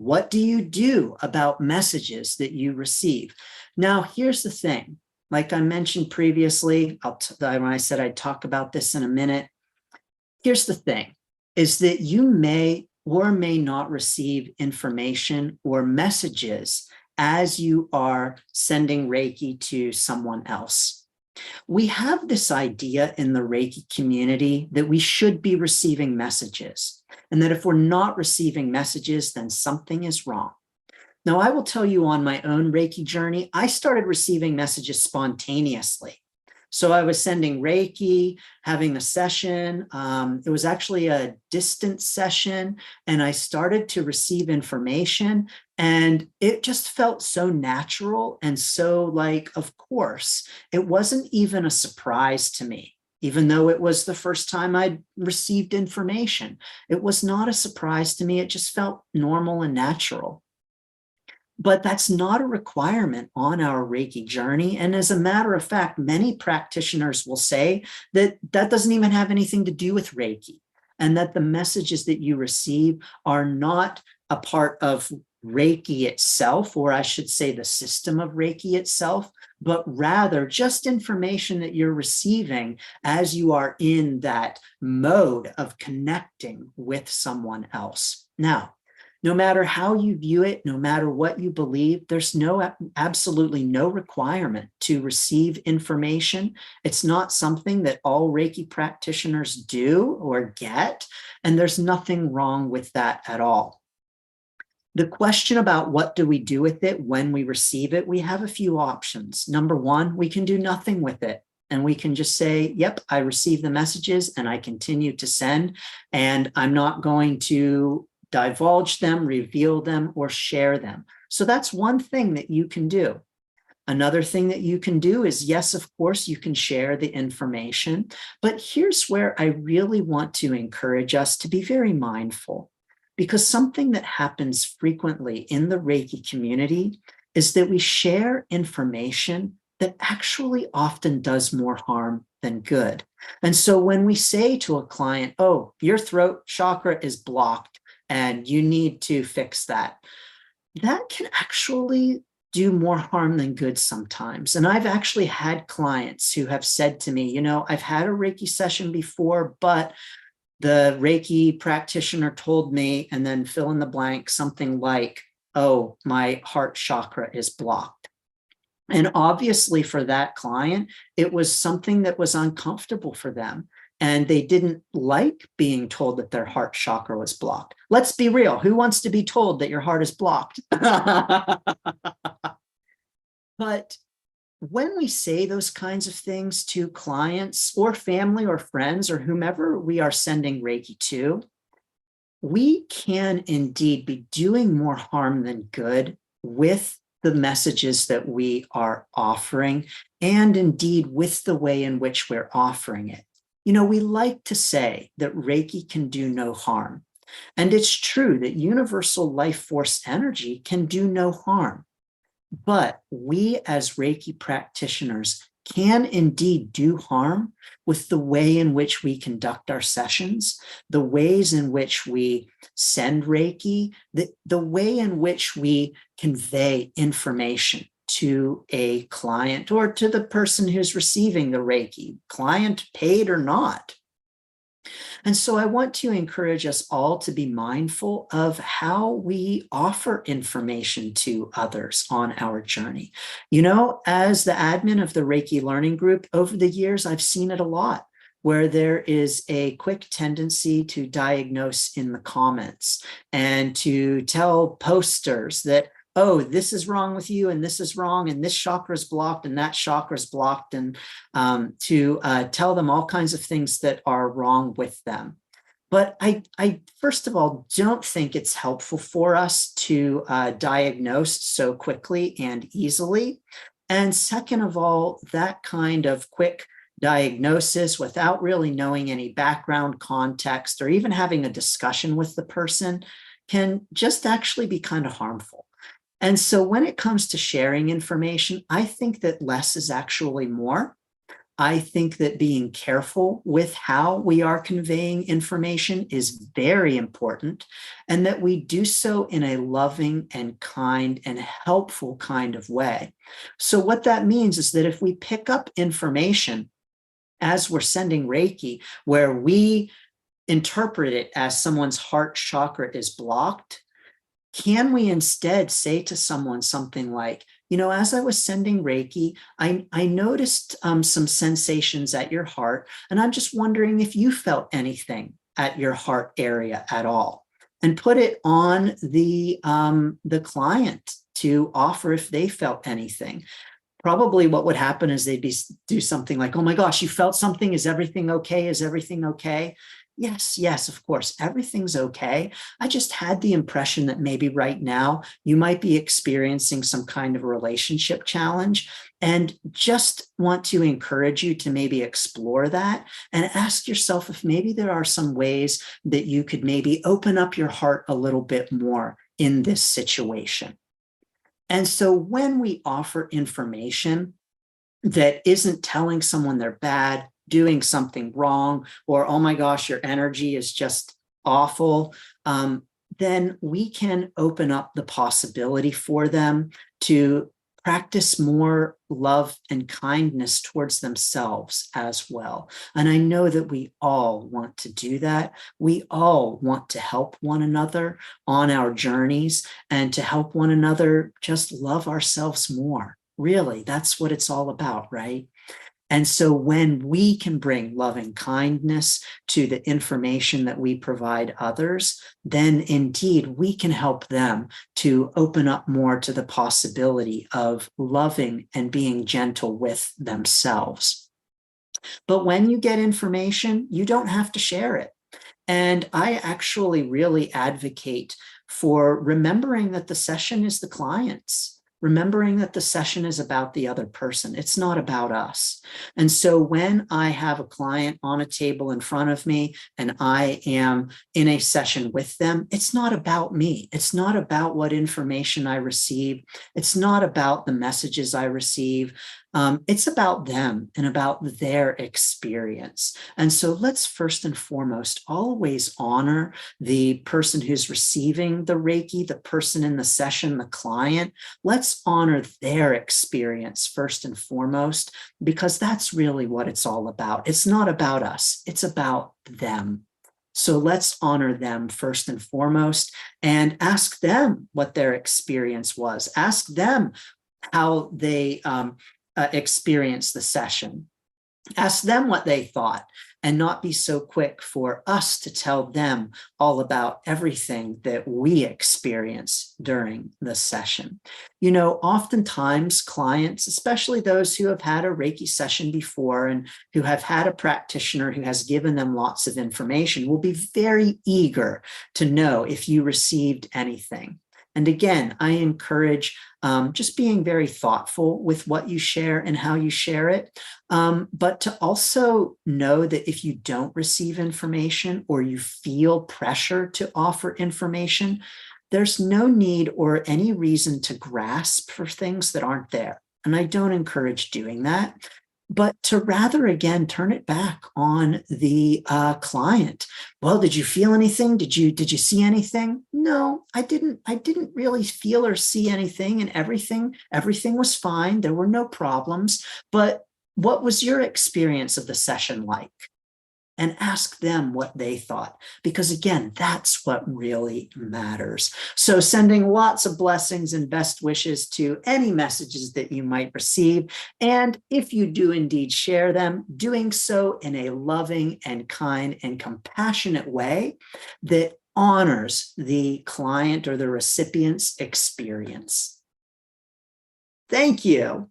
What do you do about messages that you receive? Now, here's the thing. Like I mentioned previously, when I said I'd talk about this in a minute, here's the thing, is that you may or may not receive information or messages as you are sending Reiki to someone else. We have this idea in the Reiki community that we should be receiving messages, and that if we're not receiving messages, then something is wrong. Now, I will tell you on my own Reiki journey, I started receiving messages spontaneously. So I was sending Reiki, having a session. It was actually a distance session, and I started to receive information, and it just felt so natural and so like, of course, it wasn't even a surprise to me. Even though it was the first time I'd received information, it was not a surprise to me. It just felt normal and natural. But that's not a requirement on our Reiki journey. And as a matter of fact, many practitioners will say that that doesn't even have anything to do with Reiki, and that the messages that you receive are not a part of Reiki itself, or I should say the system of Reiki itself, but rather just information that you're receiving as you are in that mode of connecting with someone else. Now, no matter how you view it, no matter what you believe, there's absolutely no requirement to receive information. It's not something that all Reiki practitioners do or get, and there's nothing wrong with that at all. The question about what do we do with it when we receive it, we have a few options. Number one, we can do nothing with it. And we can just say, yep, I received the messages and I continue to send, and I'm not going to divulge them, reveal them, or share them. So that's one thing that you can do. Another thing that you can do is, yes, of course, you can share the information, but here's where I really want to encourage us to be very mindful, because something that happens frequently in the Reiki community is that we share information that actually often does more harm than good. And so when we say to a client, oh, your throat chakra is blocked, and you need to fix that, that can actually do more harm than good sometimes. And I've actually had clients who have said to me, you know, I've had a Reiki session before, but the Reiki practitioner told me, and then fill in the blank, something like, oh, my heart chakra is blocked. And obviously for that client, it was something that was uncomfortable for them. And they didn't like being told that their heart chakra was blocked. Let's be real. Who wants to be told that your heart is blocked? But when we say those kinds of things to clients or family or friends or whomever we are sending Reiki to, we can indeed be doing more harm than good with the messages that we are offering, and indeed with the way in which we're offering it. You know, we like to say that Reiki can do no harm. And it's true that universal life force energy can do no harm. But we as Reiki practitioners can indeed do harm with the way in which we conduct our sessions, the ways in which we send Reiki, the way in which we convey information to a client or to the person who's receiving the Reiki, client paid or not. And so I want to encourage us all to be mindful of how we offer information to others on our journey. You know, as the admin of the Reiki Learning Group over the years, I've seen it a lot, where there is a quick tendency to diagnose in the comments and to tell posters that, oh, this is wrong with you, and this is wrong, and this chakra is blocked, and that chakra is blocked, and to tell them all kinds of things that are wrong with them. But I first of all, don't think it's helpful for us to diagnose so quickly and easily. And second of all, that kind of quick diagnosis without really knowing any background context or even having a discussion with the person can just actually be kind of harmful. And so when it comes to sharing information, I think that less is actually more. I think that being careful with how we are conveying information is very important, and that we do so in a loving and kind and helpful kind of way. So what that means is that if we pick up information as we're sending Reiki, where we interpret it as someone's heart chakra is blocked, can we instead say to someone something like, as I was sending Reiki, I noticed some sensations at your heart, and I'm just wondering if you felt anything at your heart area at all, and put it on the client to offer if they felt anything. Probably what would happen is they'd do something like, oh my gosh, you felt something. Is everything okay? Is everything okay? Yes, of course, everything's okay. I just had the impression that maybe right now you might be experiencing some kind of relationship challenge, and just want to encourage you to maybe explore that and ask yourself if maybe there are some ways that you could maybe open up your heart a little bit more in this situation. And so when we offer information that isn't telling someone they're bad, doing something wrong, or, oh my gosh, your energy is just awful, then we can open up the possibility for them to practice more love and kindness towards themselves as well. And I know that we all want to do that. We all want to help one another on our journeys and to help one another just love ourselves more. Really, that's what it's all about, right? And so when we can bring loving kindness to the information that we provide others, then indeed we can help them to open up more to the possibility of loving and being gentle with themselves. But when you get information, you don't have to share it. And I actually really advocate for remembering that the session is the client's. Remembering that the session is about the other person. It's not about us. And so when I have a client on a table in front of me and I am in a session with them, it's not about me. It's not about what information I receive. It's not about the messages I receive. It's about them and about their experience. And so let's first and foremost always honor the person who's receiving the Reiki, the person in the session, the client. Let's honor their experience first and foremost, because that's really what it's all about. It's not about us. It's about them. So let's honor them first and foremost and ask them what their experience was. Ask them how they experience the session. Ask them what they thought, and not be so quick for us to tell them all about everything that we experience during the session. Oftentimes clients, especially those who have had a Reiki session before and who have had a practitioner who has given them lots of information, will be very eager to know if you received anything. And again, I encourage just being very thoughtful with what you share and how you share it, but to also know that if you don't receive information or you feel pressure to offer information, there's no need or any reason to grasp for things that aren't there. And I don't encourage doing that, but to rather, again, turn it back on the client. Well, did you feel anything? Did you see anything? No, I didn't really feel or see anything, and everything was fine. There were no problems. But what was your experience of the session like? And ask them what they thought, because again, that's what really matters. So sending lots of blessings and best wishes to any messages that you might receive. And if you do indeed share them, doing so in a loving and kind and compassionate way that honors the client or the recipient's experience. Thank you.